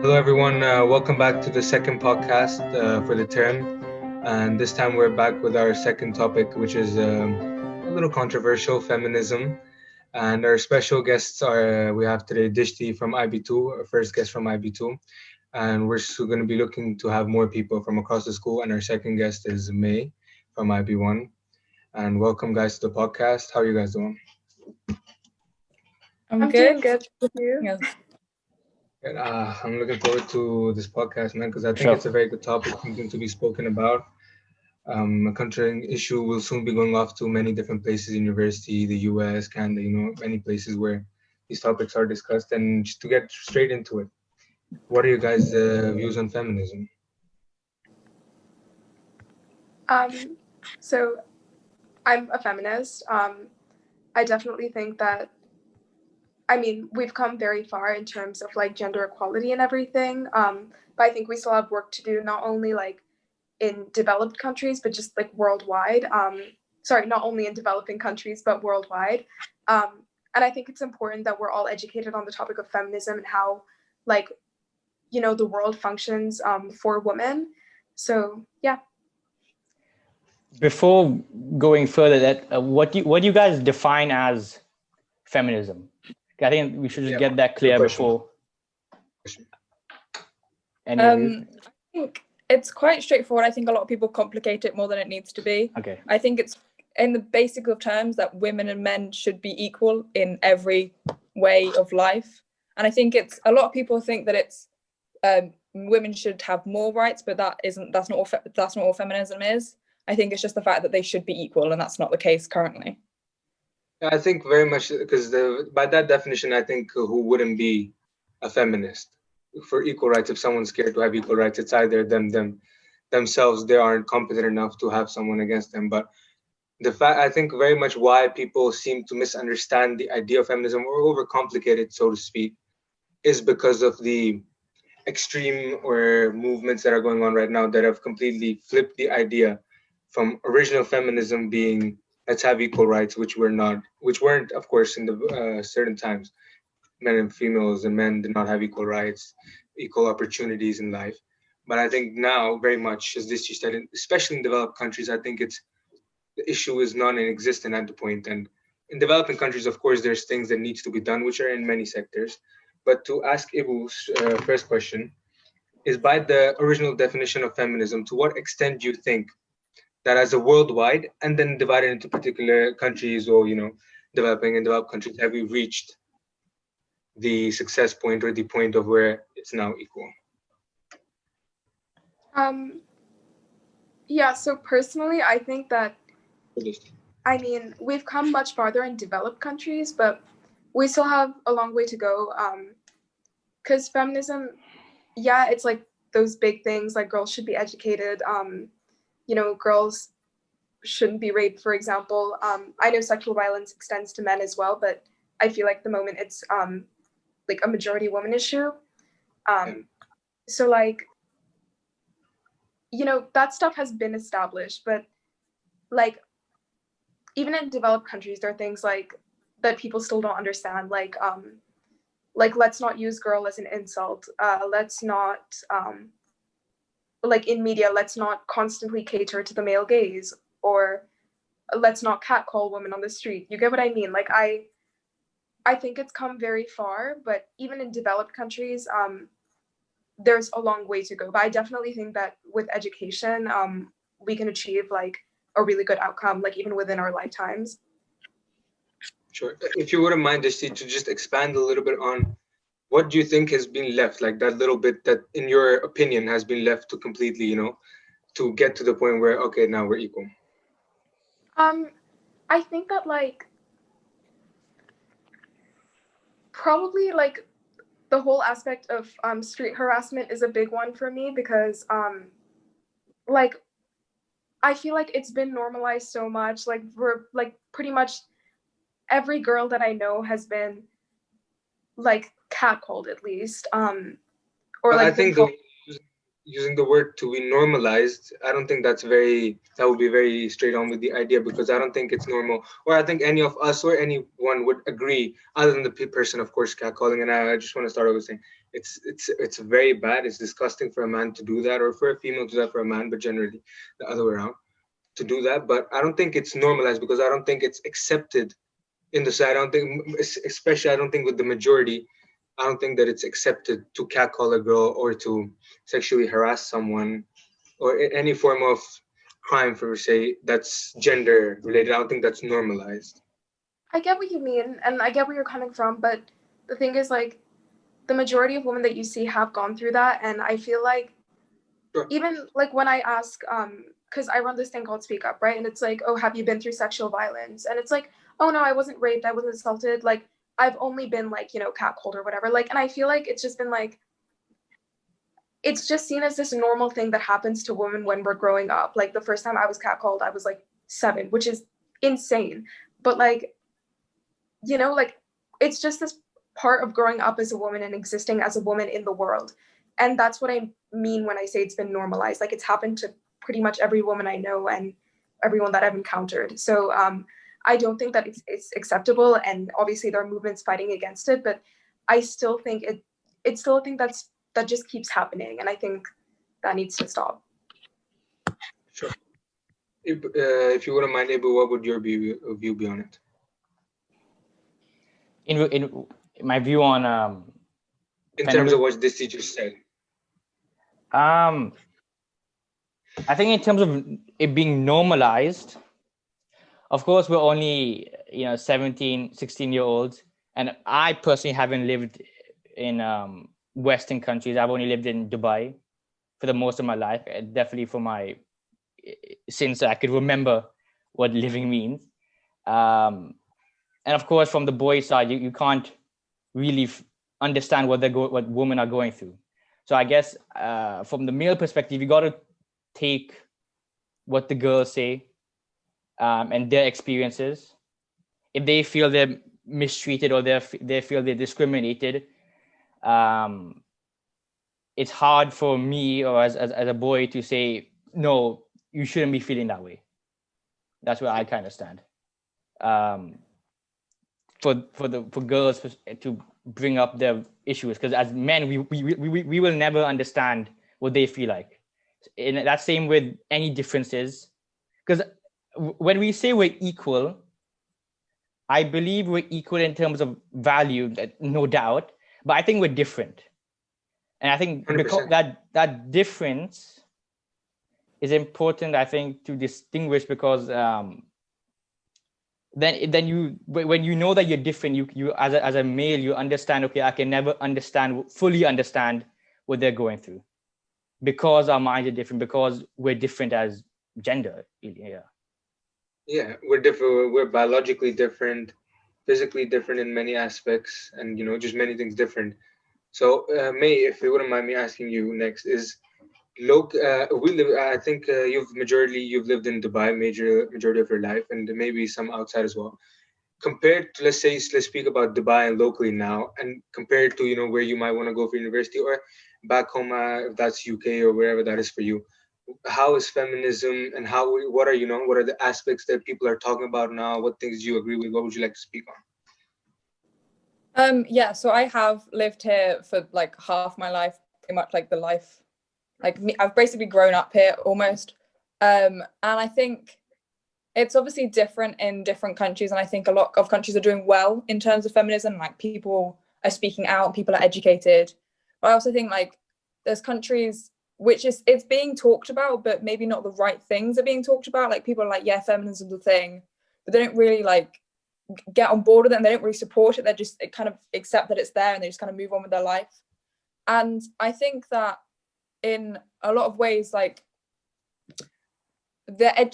Hello, everyone. Welcome back to the second podcast for the term. And this time we're back with our second topic, which is a little controversial, feminism. And our special guests are, we have today Dishti from IB2, our first guest from IB2. And we're still going to be looking to have more people from across the school. And our second guest is May from IB1. And welcome, guys, to the podcast. How are you guys doing? I'm good. Good. Yeah. I'm looking forward to this podcast, man, because I think it's a very good topic, something to be spoken about. A country issue will soon be going off to many different places, university, the US, Canada, many places where these topics are discussed. And just to get straight into it, what are you guys' views on feminism? So I'm a feminist. I definitely think that, we've come very far in terms of like gender equality and everything. But I think we still have work to do, not only like in developed countries, but just like worldwide. Not only in developing countries, but worldwide. And I think it's important that we're all educated on the topic of feminism and how, the world functions for women. So, yeah. Before going further, what do you guys define as feminism? I think we should just get that clear before. I think it's quite straightforward. I think a lot of people complicate it more than it needs to be. Okay. I think it's in the basic of terms that women and men should be equal in every way of life. And I think a lot of people think that it's women should have more rights, but that's not what feminism is. I think it's just the fact that they should be equal, and that's not the case currently. I think very much because by that definition, I think who wouldn't be a feminist for equal rights? If someone's scared to have equal rights, it's either themselves, they aren't competent enough to have someone against them. But I think very much why people seem to misunderstand the idea of feminism or overcomplicate it, so to speak, is because of the extreme or movements that are going on right now that have completely flipped the idea from original feminism being let's have equal rights, which weren't, of course, in the certain times. Men and females and men did not have equal rights, equal opportunities in life. But I think now, very much, as this you said, especially in developed countries, I think the issue is non-existent at the point. And in developing countries, of course, there's things that needs to be done, which are in many sectors. But to ask Ibu's first question, is by the original definition of feminism, to what extent do you think that as a worldwide and then divided into particular countries or, developing and developed countries, have we reached the success point or the point of where it's now equal? So personally, I think that, we've come much farther in developed countries, but we still have a long way to go. Because feminism, it's like those big things, like girls should be educated, girls shouldn't be raped, for example. I know sexual violence extends to men as well, but I feel like the moment it's like a majority woman issue. So like, that stuff has been established, but like, even in developed countries, there are things like that people still don't understand, like let's not use girl as an insult. Let's not, like in media, let's not constantly cater to the male gaze, or let's not catcall women on the street. You get what I mean? Like I think it's come very far, but even in developed countries, there's a long way to go. But I definitely think that with education, we can achieve like a really good outcome, like even within our lifetimes. Sure. If you wouldn't mind, Dishti, to just expand a little bit on what do you think has been left, like that little bit that, in your opinion, has been left to completely, to get to the point where, okay, now we're equal? I think that like probably like the whole aspect of street harassment is a big one for me, because like I feel like it's been normalized so much. Like we're like pretty much every girl that I know has been like catcalled at least, or like I think using the word to be normalized, I don't think that would be very straight on with the idea, because I don't think it's normal, or I think any of us or anyone would agree, other than the person, of course, catcalling. And I just want to start over saying it's very bad. It's disgusting for a man to do that, or for a female to do that for a man, but generally the other way around to do that. But I don't think it's normalized, because I don't think it's accepted in the side. I don't think, especially, I don't think with the majority, I don't think that it's accepted to catcall a girl or to sexually harass someone or any form of crime, for say, that's gender related. I don't think that's normalized. I get what you mean, and I get where you're coming from, but the thing is, like, the majority of women that you see have gone through that, and I feel like even like when I ask, because I run this thing called Speak Up, right? And it's like, oh, have you been through sexual violence? And it's like, oh no, I wasn't raped, I wasn't assaulted, like I've only been like, catcalled or whatever. Like, and I feel like it's just been like, it's just seen as this normal thing that happens to women when we're growing up. Like the first time I was catcalled, I was like 7, which is insane. But like, like it's just this part of growing up as a woman and existing as a woman in the world. And that's what I mean when I say it's been normalized. Like it's happened to pretty much every woman I know and everyone that I've encountered. So I don't think that it's acceptable. And obviously there are movements fighting against it, but I still think it's still a thing that just keeps happening. And I think that needs to stop. Sure. If you wouldn't mind, Ibu, what would your view be on it? In my view on in terms of what this teacher said. I think in terms of it being normalized, of course, we're only 17, 16-year-olds, and I personally haven't lived in Western countries. I've only lived in Dubai for the most of my life, definitely since I could remember what living means. And of course, from the boy side, you can't really understand what women are going through. So I guess from the male perspective, you got to take what the girls say and their experiences. If they feel they're mistreated or they feel they're discriminated, it's hard for me or as a boy to say, no, you shouldn't be feeling that way. That's where I kind of stand. For girls to bring up their issues, because as men we will never understand what they feel like. And that's same with any differences, because when we say we're equal, I believe we're equal in terms of value, no doubt, but I think we're different. And I think 100%. Because that difference is important, I think, to distinguish, because then you, when you know that you're different, you as a male, you understand, okay, I can never fully understand what they're going through, because our minds are different, because we're different as gender. Yeah, we're different. We're biologically different, physically different in many aspects, and just many things different. So May, if you wouldn't mind me asking you next, is I think you've lived in Dubai majority of your life, and maybe some outside as well. Compared to, let's speak about Dubai and locally now, and compared to where you might want to go for university, or back home, if that's UK or wherever that is for you. How is feminism, and what are the aspects that people are talking about now? What things do you agree with? What would you like to speak on? Yeah, so I have lived here for like half my life, pretty much like the life, like me, I've basically grown up here almost. And I think it's obviously different in different countries. And I think a lot of countries are doing well in terms of feminism, like people are speaking out, people are educated. But I also think like there's countries which it's being talked about, but maybe not the right things are being talked about. Like people are like, yeah, feminism's the thing, but they don't really like get on board with it, and they don't really support it. They just kind of accept that it's there, and they just kind of move on with their life. And I think that in a lot of ways, like I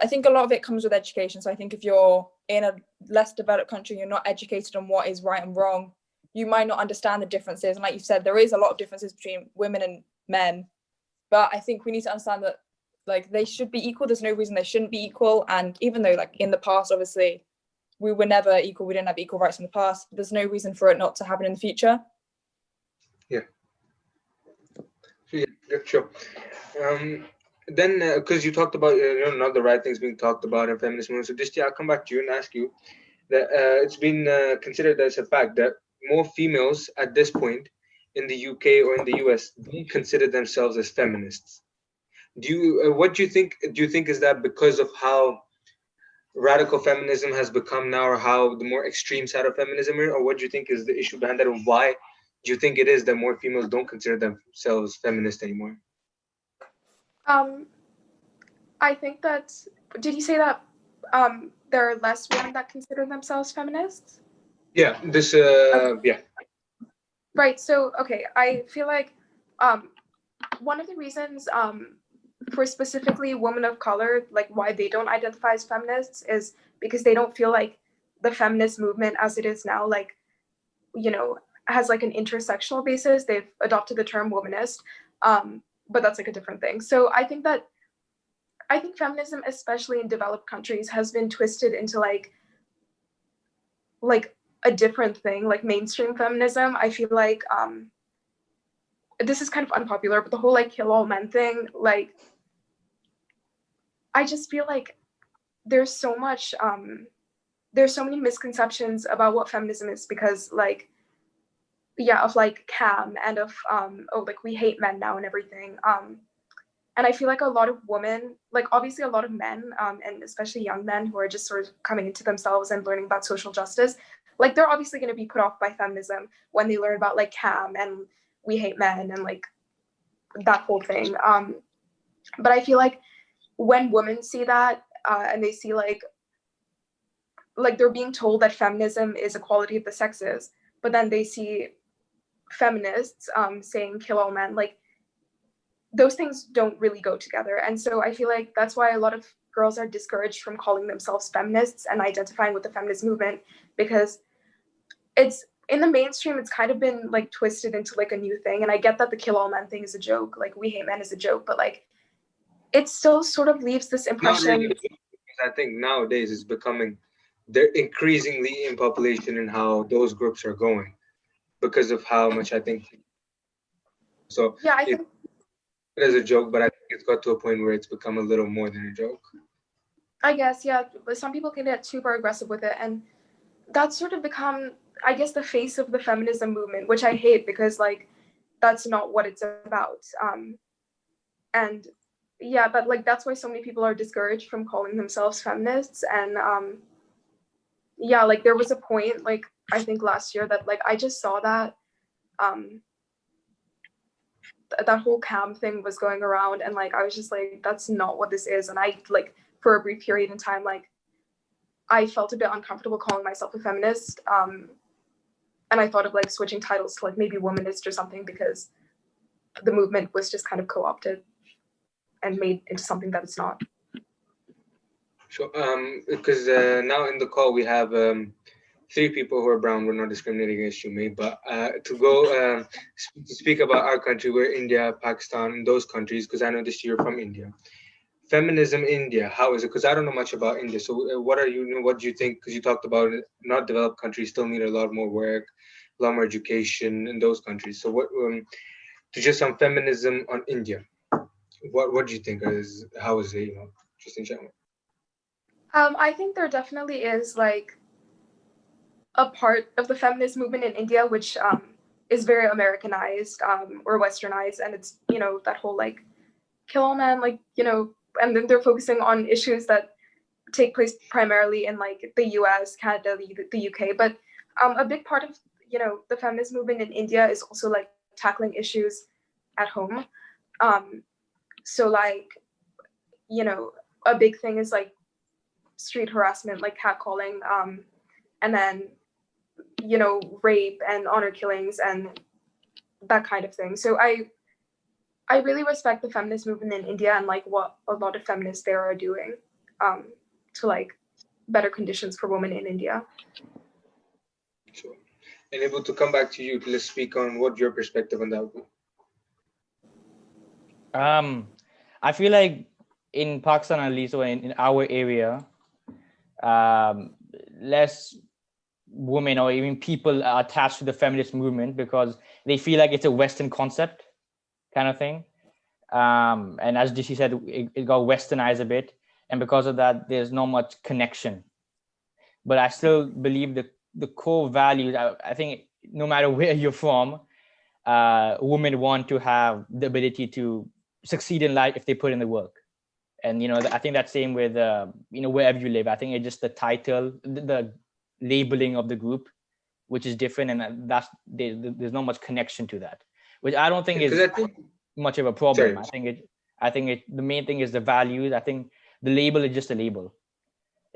think a lot of it comes with education. So I think if you're in a less developed country, you're not educated on what is right and wrong, you might not understand the differences. And like you said, there is a lot of differences between women and men, but I think we need to understand that like they should be equal. There's no reason they shouldn't be equal. And even though like in the past, obviously we were never equal, we didn't have equal rights in the past, there's no reason for it not to happen in the future. Yeah. Yeah, sure. Then, because you talked about not the right things being talked about in feminist movement, so Dishti, I'll come back to you and ask you that it's been considered as a fact that more females at this point in the UK or in the US don't consider themselves as feminists. What do you think? Do you think is that because of how radical feminism has become now, or how the more extreme side of feminism is, or what do you think is the issue behind that, and why do you think it is that more females don't consider themselves feminist anymore? I think that, did you say that there are less women that consider themselves feminists? Yeah, yeah. Right. So, okay, I feel like one of the reasons for specifically women of color, like why they don't identify as feminists, is because they don't feel like the feminist movement as it is now, like, has like an intersectional basis. They've adopted the term womanist, but that's like a different thing. So I think feminism, especially in developed countries, has been twisted into like a different thing, like mainstream feminism. I feel like this is kind of unpopular, but the whole like kill all men thing, like I just feel like there's so many misconceptions about what feminism is, because like of like Cam and of like we hate men now and everything. And I feel like a lot of women, like obviously a lot of men, and especially young men who are just sort of coming into themselves and learning about social justice, like they're obviously going to be put off by feminism when they learn about like Cam and we hate men and like that whole thing. But I feel like when women see that and they see like they're being told that feminism is equality of the sexes, but then they see feminists saying kill all men, like those things don't really go together. And so I feel like that's why a lot of girls are discouraged from calling themselves feminists and identifying with the feminist movement, because it's in the mainstream, it's kind of been like twisted into like a new thing. And I get that the kill all men thing is a joke, like we hate men is a joke, but like it still sort of leaves this impression. I think nowadays it's becoming, they're increasingly in population in how those groups are going because of how much I think. So yeah, I think it is a joke, but I think it's got to a point where it's become a little more than a joke. I guess, yeah, but some people can get super aggressive with it, and that's sort of become, I guess, the face of the feminism movement, which I hate, because like that's not what it's about. And yeah, but like that's why so many people are discouraged from calling themselves feminists. And yeah, like there was a point, like I think last year, that like I just saw that that whole Cam thing was going around, and like I was just like, that's not what this is. And I like for a brief period in time, like I felt a bit uncomfortable calling myself a feminist, and I thought of like switching titles to like maybe womanist or something, because the movement was just kind of co-opted and made into something that it's not. Sure. Because now in the call we have 3 people who are brown. We're not discriminating against you, mate. But to go to speak about our country, we're India, Pakistan, and those countries, because I know this year from India. Feminism in India, how is it? Because I don't know much about India. So what do you think? Because you talked about it, not developed countries still need a lot more work, a lot more education in those countries. So what to just on feminism on India, what do you think is, how is it, just in general? I think there definitely is like a part of the feminist movement in India which is very Americanized or westernized, and it's that whole like kill all men, like and then they're focusing on issues that take place primarily in like the US, Canada, the UK. But a big part of the feminist movement in India is also like tackling issues at home. So like a big thing is like street harassment, like catcalling, and then rape and honor killings and that kind of thing. So I really respect the feminist movement in India and like what a lot of feminists there are doing to like better conditions for women in India. Sure. And able to come back to you to speak on what your perspective on that would be. I feel like in Pakistan, at least, or in our area, less women or even people are attached to the feminist movement because they feel like it's a Western concept. kind of thing. And as Dishti said, it got westernized a bit, and because of that, there's not much connection. But I still believe the core values. I think no matter where you're from, women want to have the ability to succeed in life if they put in the work. And I think that's same with wherever you live. I think it's just the title, the labeling of the group, which is different, and there's not much connection to that, which I don't think is much of a problem. Sorry. I think the main thing is the values. I think the label is just a label.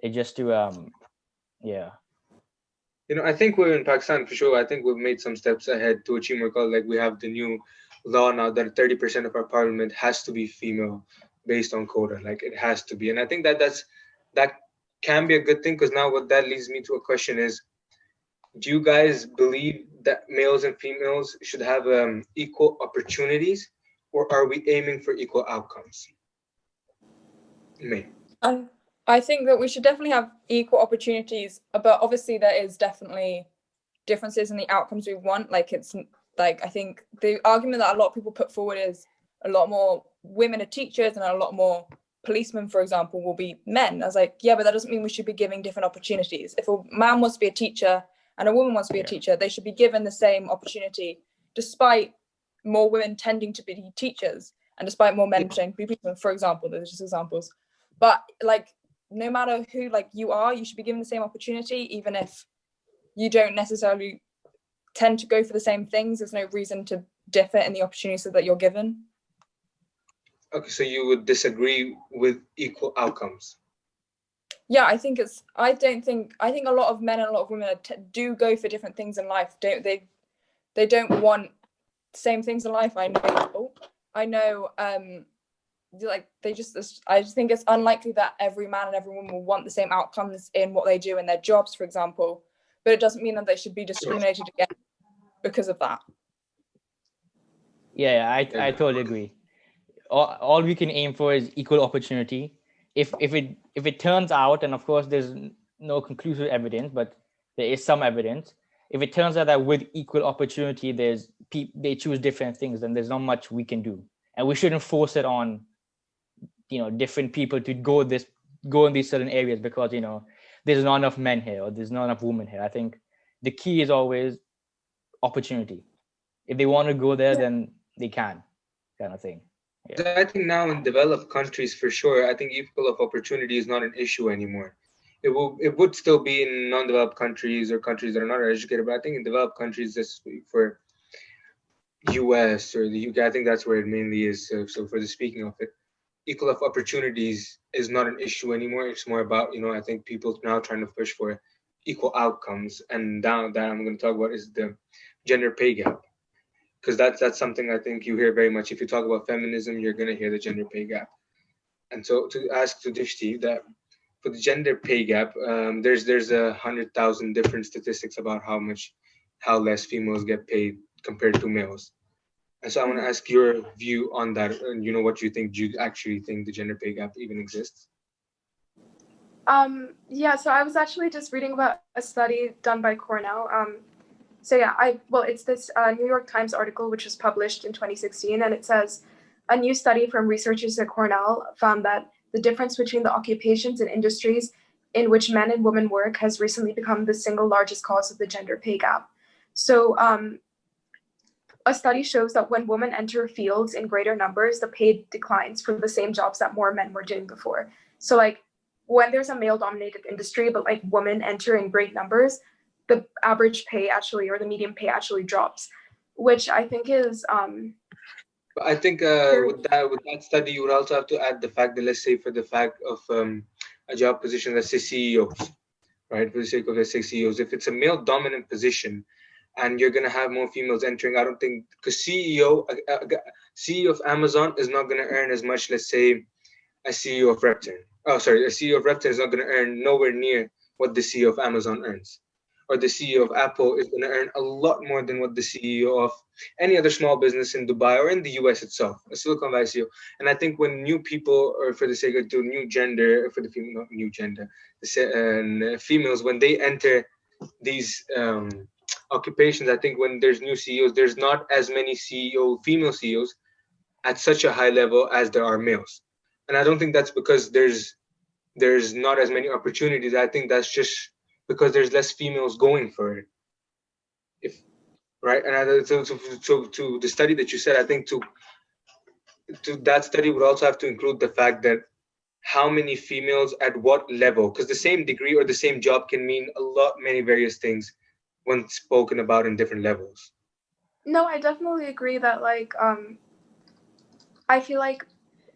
It's just to yeah. I think we're in Pakistan for sure. I think we've made some steps ahead to achieve more equality. Like we have the new law now that 30% of our parliament has to be female based on quota. Like it has to be. And I think that can be a good thing, because now what that leads me to a question is, do you guys believe that males and females should have equal opportunities, or are we aiming for equal outcomes? May. I think that we should definitely have equal opportunities, but obviously there is definitely differences in the outcomes we want. Like I think the argument that a lot of people put forward is a lot more women are teachers and a lot more policemen, for example, will be men. I was like, yeah, but that doesn't mean we should be giving different opportunities. If a man wants to be a teacher and a woman wants to be a teacher, they should be given the same opportunity, despite more women tending to be teachers and despite more men tending to be policemen, for example. Those are just examples. But like, no matter who you are, you should be given the same opportunity, even if you don't necessarily tend to go for the same things. There's no reason to differ in the opportunities that you're given. Okay, so you would disagree with equal outcomes? Yeah, I think a lot of men and a lot of women do go for different things in life. They don't want the same things in life. I know. I just think it's unlikely that every man and every woman will want the same outcomes in what they do in their jobs, for example, but it doesn't mean that they should be discriminated against because of that. I totally agree. All we can aim for is equal opportunity. If it turns out, and of course there's no conclusive evidence, but there is some evidence, if it turns out that with equal opportunity they choose different things, then there's not much we can do, and we shouldn't force it on different people to go in these certain areas because there's not enough men here or there's not enough women here. I think the key is always opportunity. If they want to go there, then they can, kind of thing. I think now in developed countries, for sure, I think equal of opportunity is not an issue anymore. It would still be in non-developed countries or countries that are not educated, but I think in developed countries, this for US or the UK, I think that's where it mainly is. So for the speaking of it, equal of opportunities is not an issue anymore. It's more about, I think people now trying to push for equal outcomes. And now that I'm going to talk about is the gender pay gap. Because that's something I think you hear very much. If you talk about feminism, you're going to hear the gender pay gap. And so to ask to Dishti that for the gender pay gap, there's 100,000 different statistics about how less females get paid compared to males. And so I want to ask your view on that, and what you think. Do you actually think the gender pay gap even exists? So I was actually just reading about a study done by Cornell. It's this New York Times article which was published in 2016, and it says a new study from researchers at Cornell found that the difference between the occupations and industries in which men and women work has recently become the single largest cause of the gender pay gap. So a study shows that when women enter fields in greater numbers, the pay declines for the same jobs that more men were doing before. So when there's a male-dominated industry, but women enter in great numbers, the average pay or the median pay actually drops, which I think is. I think with that study, you would also have to add the fact that, let's say, for the fact of a job position, let's say CEOs, right? For the sake of, let's say, CEOs, if it's a male-dominant position, and you're gonna have more females entering, I don't think, because CEO of Amazon is not gonna earn as much, let's say, a CEO of Repton. A CEO of Repton is not gonna earn nowhere near what the CEO of Amazon earns. Or the CEO of Apple is gonna earn a lot more than what the CEO of any other small business in Dubai or in the US itself, a Silicon Valley CEO. And I think when new people, or for the sake of the new gender, for the female, not new gender, females, when they enter these occupations, I think when there's new CEOs, there's not as many female CEOs at such a high level as there are males. And I don't think that's because there's not as many opportunities. I think that's just because there's less females going for it. If right, and to the study that you said, I think to that study would also have to include the fact that how many females at what level, because the same degree or the same job can mean many various things when spoken about in different levels. No, I definitely agree that like I feel like,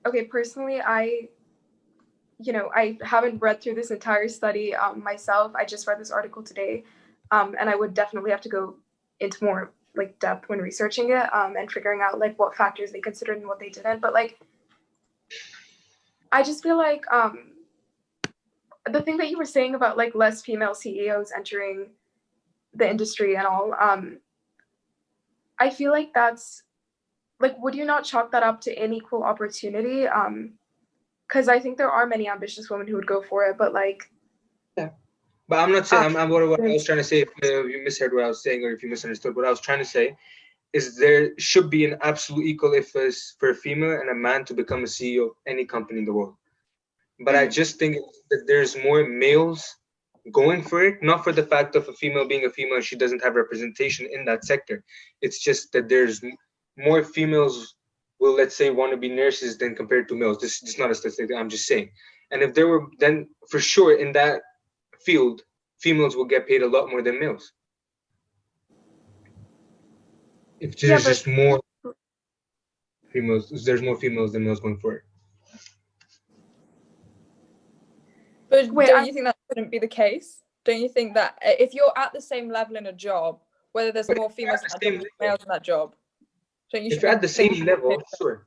okay, personally, I haven't read through this entire study myself. I just read this article today, and I would definitely have to go into more like depth when researching it and figuring out like what factors they considered and what they didn't. But like, I just feel like the thing that you were saying about like less female CEOs entering the industry and all, I feel like that's like, would you not chalk that up to unequal opportunity? Because I think there are many ambitious women who would go for it, but like, yeah. But I'm not saying what I was trying to say. If you misheard what I was saying, or if you misunderstood what I was trying to say, is there should be an absolute equal if for a female and a man to become a CEO of any company in the world. But I just think that there's more males going for it, not for the fact of a female being a female and she doesn't have representation in that sector. It's just that there's more females will, let's say, want to be nurses than compared to males. This is not a statistic, I'm just saying. And if there were, then for sure in that field, females will get paid a lot more than males. If there's just more females, there's more females than males going for it. But don't you think that shouldn't be the case? Don't you think that if you're at the same level in a job, whether there's more females than males in that job, don't you? If you're at the same level, sure,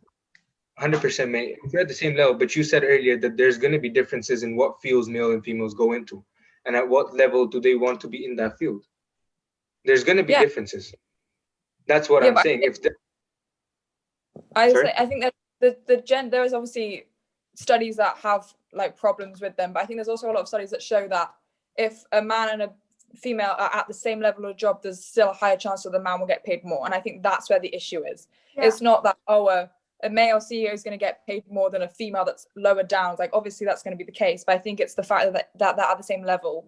100%, mate. If you're at the same level, but you said earlier that there's going to be differences in what fields male and females go into, and at what level do they want to be in that field. There's going to be differences. That's what I'm saying. I think that there is obviously studies that have like problems with them, but I think there's also a lot of studies that show that if a man and a female are at the same level of job, there's still a higher chance that the man will get paid more. And I think that's where the issue is. It's not that a male CEO is going to get paid more than a female that's lower down. Like obviously that's going to be the case, but I think it's the fact that they're at the same level.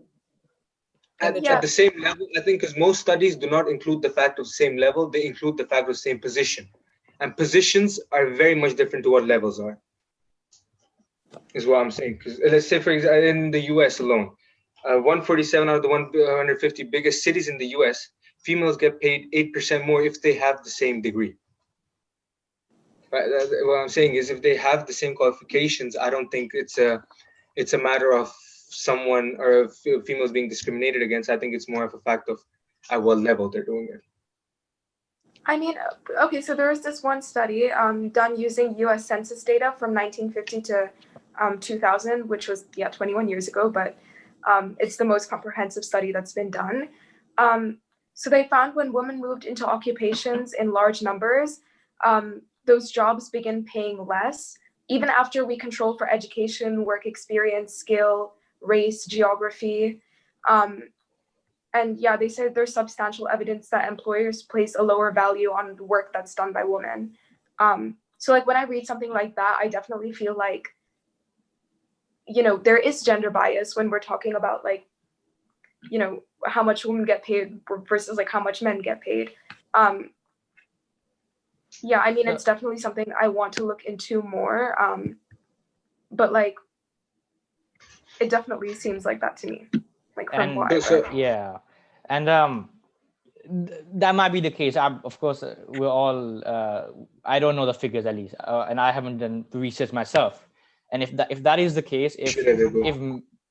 At the same level, I think, because most studies do not include the fact of same level, they include the fact of same position. And positions are very much different to what levels are, is what I'm saying. Because let's say, for example, in the US alone, 147 out of the 150 biggest cities in the US, females get paid 8% more if they have the same degree. Right? What I'm saying is if they have the same qualifications, I don't think it's a matter of someone or females being discriminated against. I think it's more of a fact of at what level they're doing it. I mean, okay, so there was this one study done using US Census data from 1950 to 2000, which was 21 years ago, but it's the most comprehensive study that's been done. So they found when women moved into occupations in large numbers, those jobs begin paying less, even after we control for education, work experience, skill, race, geography. And they said there's substantial evidence that employers place a lower value on the work that's done by women. So like when I read something like that, I definitely feel like, there is gender bias when we're talking about like, how much women get paid versus like how much men get paid. I mean, it's definitely something I want to look into more. But like, it definitely seems like that to me. Like from what I've read. And that might be the case. Of course, we're all. I don't know the figures at least, and I haven't done the research myself. And if that is the case, if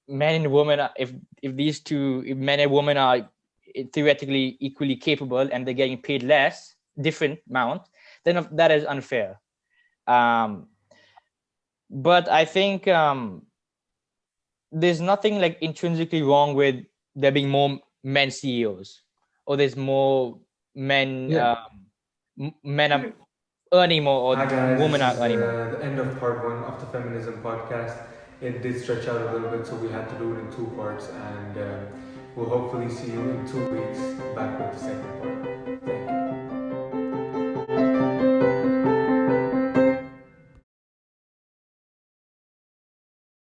men and women, if men and women are theoretically equally capable and they're getting paid less, different amount, then that is unfair. But I think there's nothing like intrinsically wrong with there being more men CEOs, or there's more men men are earning more, or women are earning more. The end of part 1 of the Feminism podcast. It did stretch out a little bit, so we had to do it in 2 parts, and we'll hopefully see you in 2 weeks back with the second part. Thank you.